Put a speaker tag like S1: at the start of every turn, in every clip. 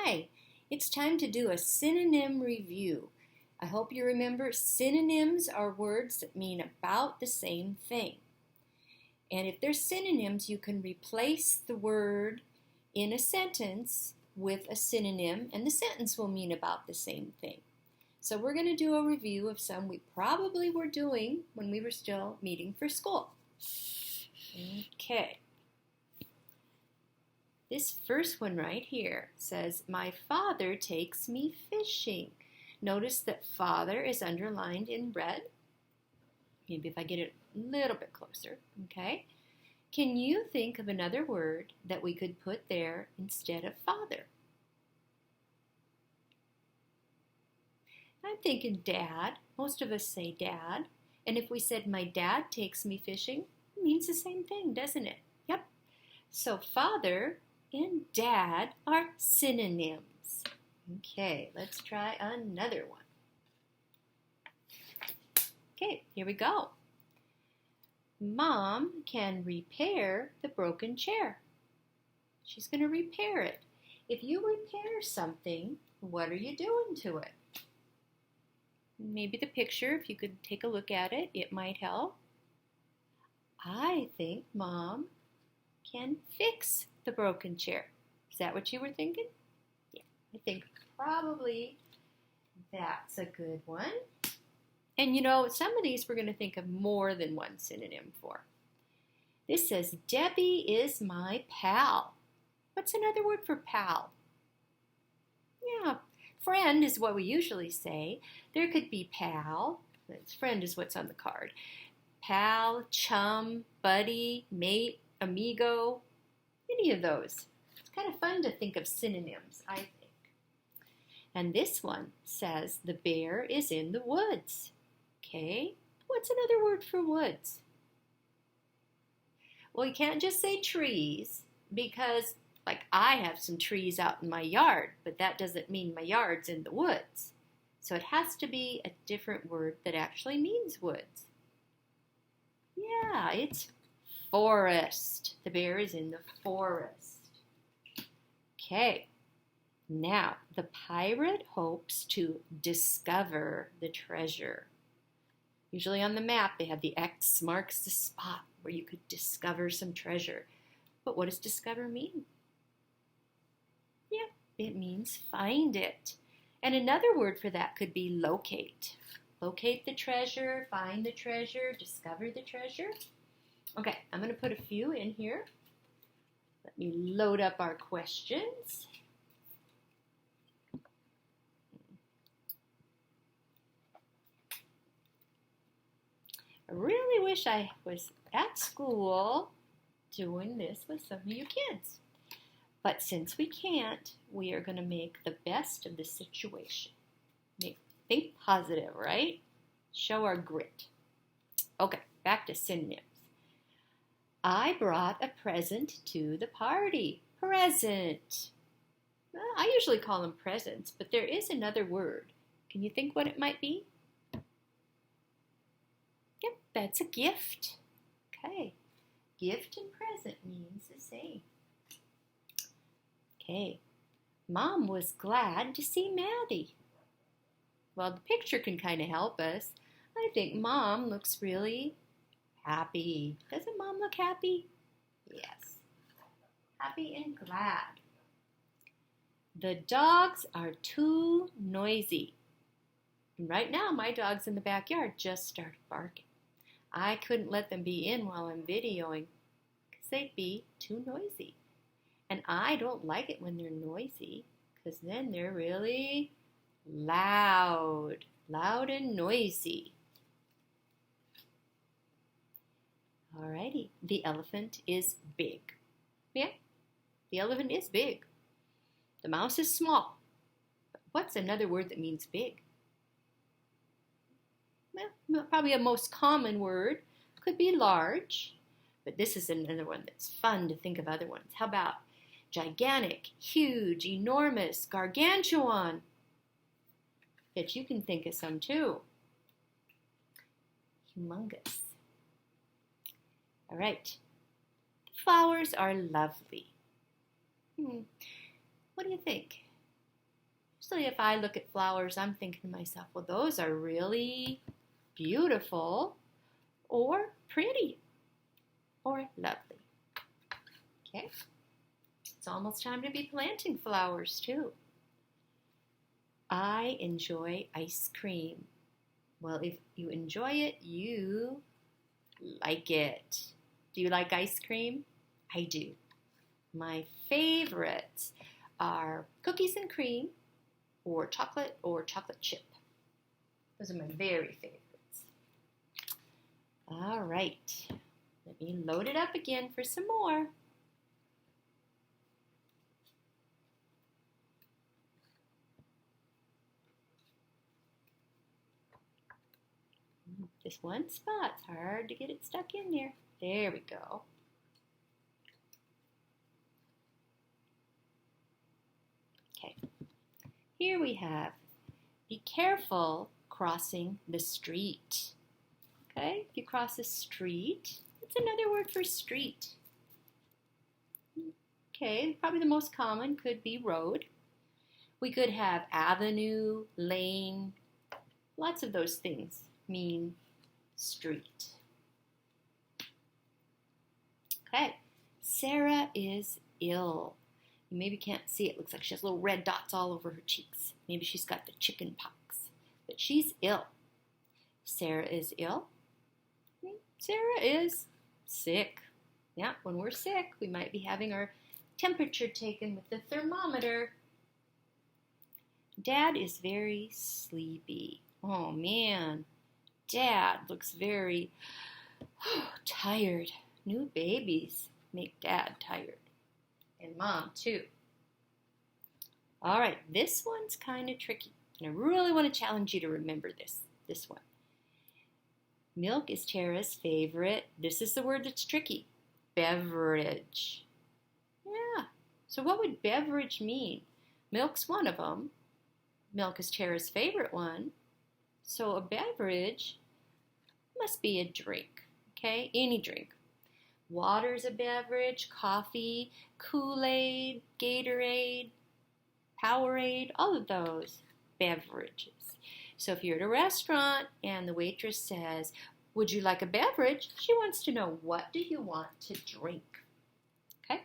S1: Hi, it's time to do a synonym review. I hope you remember synonyms are words that mean about the same thing. And if they're synonyms, you can replace the word in a sentence with a synonym, and the sentence will mean about the same thing. So we're going to do a review of some we probably were doing when we were still meeting for school. Okay. This first one right here says, my father takes me fishing. Notice that father is underlined in red. Maybe if I get it a little bit closer, okay? Can you think of another word that we could put there instead of father? I'm thinking dad. Most of us say dad. And if we said my dad takes me fishing, it means the same thing, doesn't it? Yep. So father and dad are synonyms. Okay, let's try another one. Okay, here we go. Mom can repair the broken chair. She's going to repair it. If you repair something, what are you doing to it? Maybe the picture, if you could take a look at it, it might help. I think Mom can fix the broken chair. Is that what you were thinking? Yeah, I think probably that's a good one. And you know, some of these we're going to think of more than one synonym for. This says, Debbie is my pal. What's another word for pal? Yeah, friend is what we usually say. There could be pal. Friend is what's on the card. Pal, chum, buddy, mate, amigo, any of those. It's kind of fun to think of synonyms, I think. And this one says, the bear is in the woods. Okay, what's another word for woods? Well, you can't just say trees because, like, I have some trees out in my yard, but that doesn't mean my yard's in the woods. So it has to be a different word that actually means woods. Yeah, it's forest. The bear is in the forest. Okay, now the pirate hopes to discover the treasure. Usually on the map they have the X marks the spot where you could discover some treasure. But what does discover mean? Yeah, it means find it. And another word for that could be locate. Locate the treasure, find the treasure, discover the treasure. Okay, I'm going to put a few in here. Let me load up our questions. I really wish I was at school doing this with some of you kids. But since we can't, we are going to make the best of the situation. Think positive, right? Show our grit. Okay, back to synonyms. I brought a present to the party. Present. Well, I usually call them presents, but there is another word. Can you think what it might be? Yep, that's a gift. Okay, gift and present means the same. Okay, Mom was glad to see Maddie. Well, the picture can kind of help us. I think Mom looks really happy. Doesn't Mom look happy? Yes. Happy and glad. The dogs are too noisy. And right now, my dogs in the backyard just started barking. I couldn't let them be in while I'm videoing because they'd be too noisy. And I don't like it when they're noisy because then they're really loud. Loud and noisy. Alrighty, the elephant is big. Yeah, the elephant is big. The mouse is small. But what's another word that means big? Well, probably a most common word could be large, but this is another one that's fun to think of other ones. How about gigantic, huge, enormous, gargantuan? Bet you can think of some too. Humongous. All right. The flowers are lovely. What do you think? Usually if I look at flowers, I'm thinking to myself, well, those are really beautiful or pretty or lovely. Okay, it's almost time to be planting flowers too. I enjoy ice cream. Well, if you enjoy it, you like it. Do you like ice cream? I do. My favorites are cookies and cream or chocolate chip. Those are my very favorites. All right. Let me load it up again for some more. This one spot's hard to get it stuck in there. There we go. Okay. Here we have, be careful crossing the street. Okay, if you cross a street, it's another word for street. Okay, probably the most common could be road. We could have avenue, lane, lots of those things mean street. Okay, Sarah is ill. You maybe can't see it. Looks like she has little red dots all over her cheeks. Maybe she's got the chicken pox, but she's ill. Sarah is ill. Sarah is sick. Yeah, when we're sick, we might be having our temperature taken with the thermometer. Dad is very sleepy. Oh man, Dad looks very tired. New babies make Dad tired. And Mom too. All right, this one's kind of tricky. And I really want to challenge you to remember this one. Milk is Tara's favorite. This is the word that's tricky. Beverage. Yeah. So what would beverage mean? Milk's one of them. Milk is Tara's favorite one. So a beverage must be a drink. Okay? Any drink. Water's a beverage. Coffee, Kool-Aid, Gatorade, Powerade, all of those beverages. So if you're at a restaurant and the waitress says, would you like a beverage? She wants to know, what do you want to drink? Okay?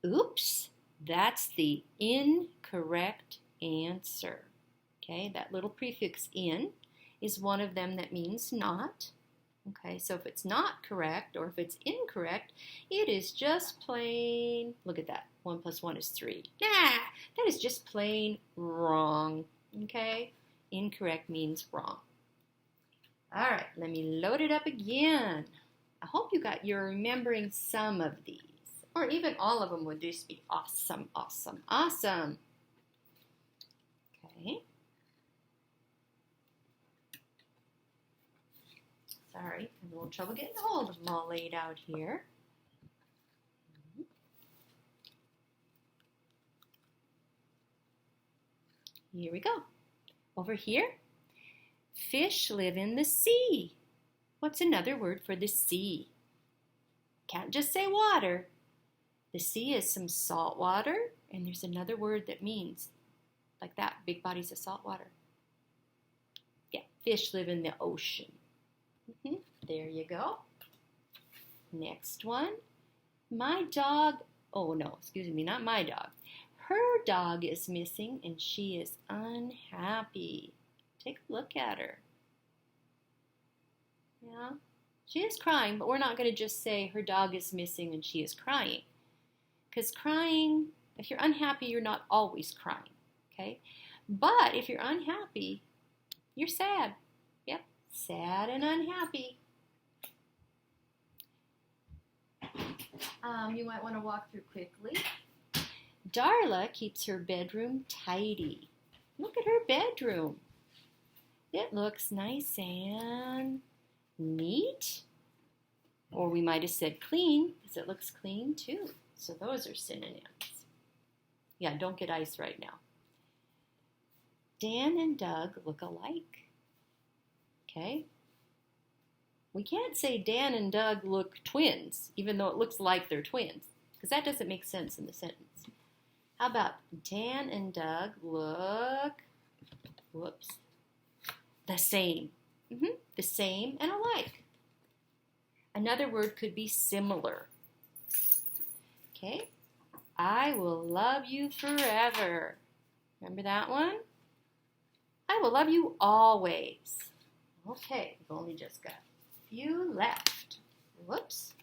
S1: Oops, that's the incorrect answer. Okay, that little prefix in is one of them that means not. Okay, so if it's not correct or if it's incorrect, it is just plain, look at that, 1 plus 1 is 3. Nah, that is just plain wrong. Okay, incorrect means wrong. All right, let me load it up again. I hope you're remembering some of these, or even all of them would just be awesome, awesome, awesome. Okay. Sorry, I have a little trouble getting a hold of them all laid out here. Here we go. Over here, fish live in the sea. What's another word for the sea? Can't just say water. The sea is some salt water, and there's another word that means like that, big bodies of salt water. Yeah, fish live in the ocean. There you go. Next one. My dog, oh no, excuse me, not my dog. Her dog is missing and she is unhappy. Take a look at her. Yeah, she is crying, but we're not going to just say her dog is missing and she is crying. Because crying, if you're unhappy, you're not always crying. Okay? But if you're unhappy, you're sad. Yep, sad and unhappy. You might want to walk through quickly. Darla keeps her bedroom tidy. Look at her bedroom. It looks nice and neat. Or we might have said clean, because it looks clean too. So those are synonyms. Yeah, don't get ice right now. Dan and Doug look alike. Okay? We can't say Dan and Doug look twins, even though it looks like they're twins, because that doesn't make sense in the sentence. How about Dan and Doug look, the same. The same and alike. Another word could be similar. Okay. I will love you forever. Remember that one? I will love you always. Okay, we've only just got a few left. Whoops.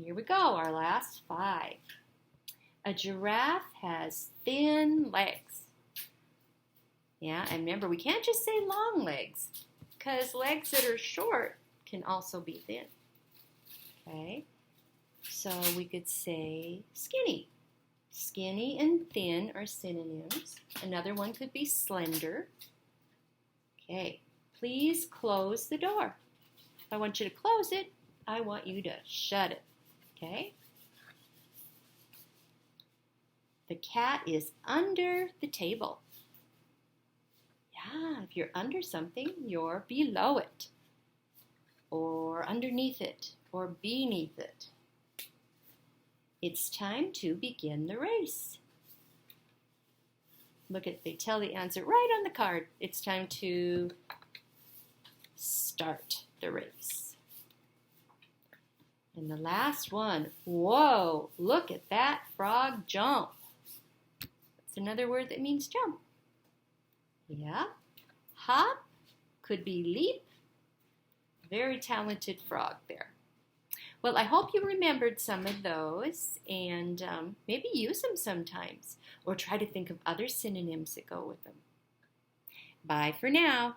S1: Here we go, our last 5. A giraffe has thin legs. Yeah, and remember, we can't just say long legs, because legs that are short can also be thin. Okay, so we could say skinny. Skinny and thin are synonyms. Another one could be slender. Okay, please close the door. If I want you to close it, I want you to shut it. Okay? The cat is under the table. Yeah, if you're under something, you're below it, or underneath it, or beneath it. It's time to begin the race. Look at, they tell the answer right on the card. It's time to start the race. And the last one, whoa, look at that frog jump. That's another word that means jump. Yeah. Hop could be leap. Very talented frog there. Well, I hope you remembered some of those and maybe use them sometimes or try to think of other synonyms that go with them. Bye for now.